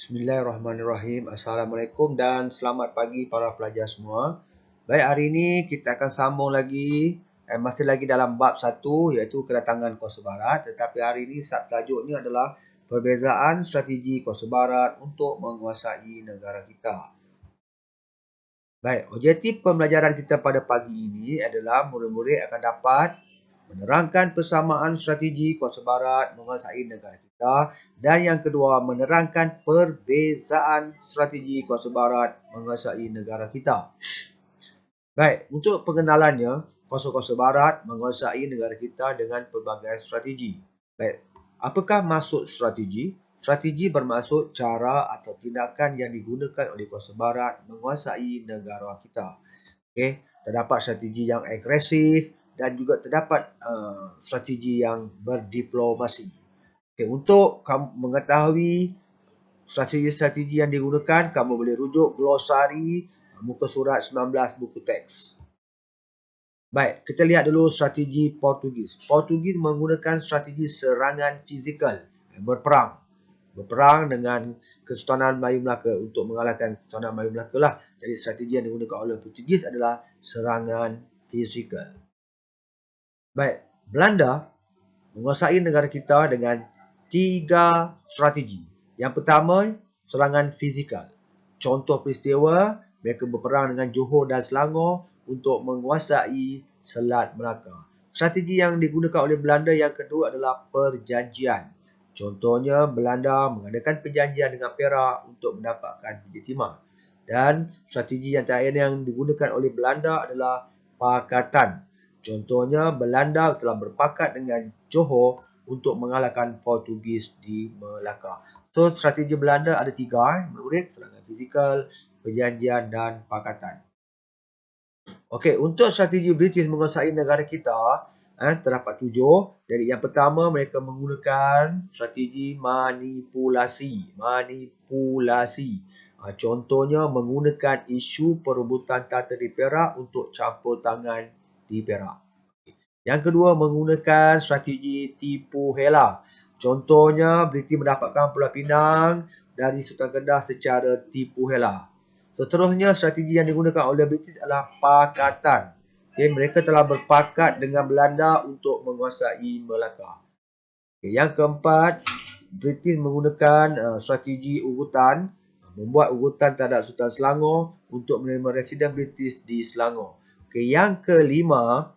Bismillahirrahmanirrahim. Assalamualaikum dan selamat pagi para pelajar semua. Baik, hari ini kita akan sambung lagi masih lagi dalam bab 1 iaitu kedatangan Kuasa Barat, tetapi hari ini subtajuknya adalah perbezaan strategi Kuasa Barat untuk menguasai negara kita. Baik, objektif pembelajaran kita pada pagi ini adalah murid-murid akan dapat menerangkan persamaan strategi Kuasa Barat menguasai negara kita, dan yang kedua menerangkan perbezaan strategi Kuasa Barat menguasai negara kita. Baik, untuk pengenalannya, Kuasa-Kuasa Barat menguasai negara kita dengan pelbagai strategi. Baik, apakah maksud strategi? Strategi bermaksud cara atau tindakan yang digunakan oleh Kuasa Barat menguasai negara kita. Okey, terdapat strategi yang agresif dan juga terdapat strategi yang berdiplomasi. Okay, untuk kamu mengetahui strategi-strategi yang digunakan, kamu boleh rujuk glosari muka surat 19 buku teks. Baik, kita lihat dulu strategi Portugis. Portugis menggunakan strategi serangan fizikal, berperang. Berperang dengan Kesultanan Melayu Melaka untuk mengalahkan Kesultanan Melayu Melaka lah. Jadi strategi yang digunakan oleh Portugis adalah serangan fizikal. Baik, Belanda menguasai negara kita dengan 3 strategi. Yang pertama, serangan fizikal. Contoh peristiwa, mereka berperang dengan Johor dan Selangor untuk menguasai Selat Melaka. Strategi yang digunakan oleh Belanda yang kedua adalah perjanjian. Contohnya, Belanda mengadakan perjanjian dengan Perak untuk mendapatkan biji timah. Dan strategi yang terakhir yang digunakan oleh Belanda adalah pakatan. Contohnya, Belanda telah berpakat dengan Johor untuk mengalahkan Portugis di Melaka. So, strategi Belanda ada 3, murid, serangan fizikal, perjanjian dan pakatan. Okey, untuk strategi British menguasai negara kita, terdapat 7. Jadi yang pertama, mereka menggunakan strategi manipulasi. Contohnya menggunakan isu perebutan tata di Perak untuk campur tangan di Perak. Yang kedua, menggunakan strategi tipu hela. Contohnya, British mendapatkan Pulau Pinang dari Sultan Kedah secara tipu hela. Seterusnya, strategi yang digunakan oleh British adalah pakatan. Okay, mereka telah berpakat dengan Belanda untuk menguasai Melaka. Okay, yang keempat, British menggunakan strategi urutan, membuat urutan terhadap Sultan Selangor untuk menerima residen British di Selangor. Okay, yang kelima,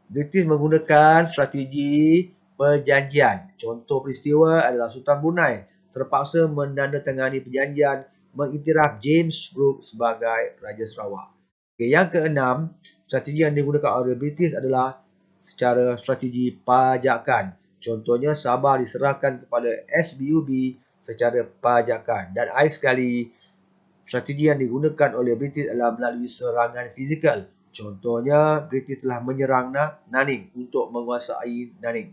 British menggunakan strategi perjanjian. Contoh peristiwa adalah Sultan Brunei terpaksa menandatangani perjanjian mengiktiraf James Brooke sebagai Raja Sarawak. Okay, yang keenam, strategi yang digunakan oleh British adalah secara strategi pajakan. Contohnya, Sabah diserahkan kepada SBUB secara pajakan. Dan akhir sekali, strategi yang digunakan oleh British adalah melalui serangan fizikal. Contohnya, British telah menyerang Nanning untuk menguasai Nanning.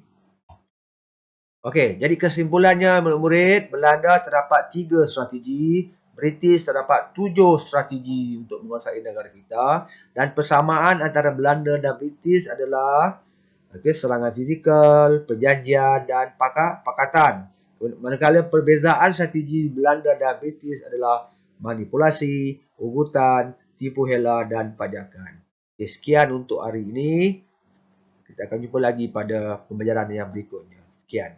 Okey, jadi kesimpulannya murid-murid, Belanda terdapat 3 strategi, British terdapat 7 strategi untuk menguasai negara kita, dan persamaan antara Belanda dan British adalah serangan fizikal, perjanjian dan pakatan. Manakala perbezaan strategi Belanda dan British adalah manipulasi, urutan, tipu hela dan pajakan. Okay, sekian untuk hari ini. Kita akan jumpa lagi pada pembelajaran yang berikutnya. Sekian.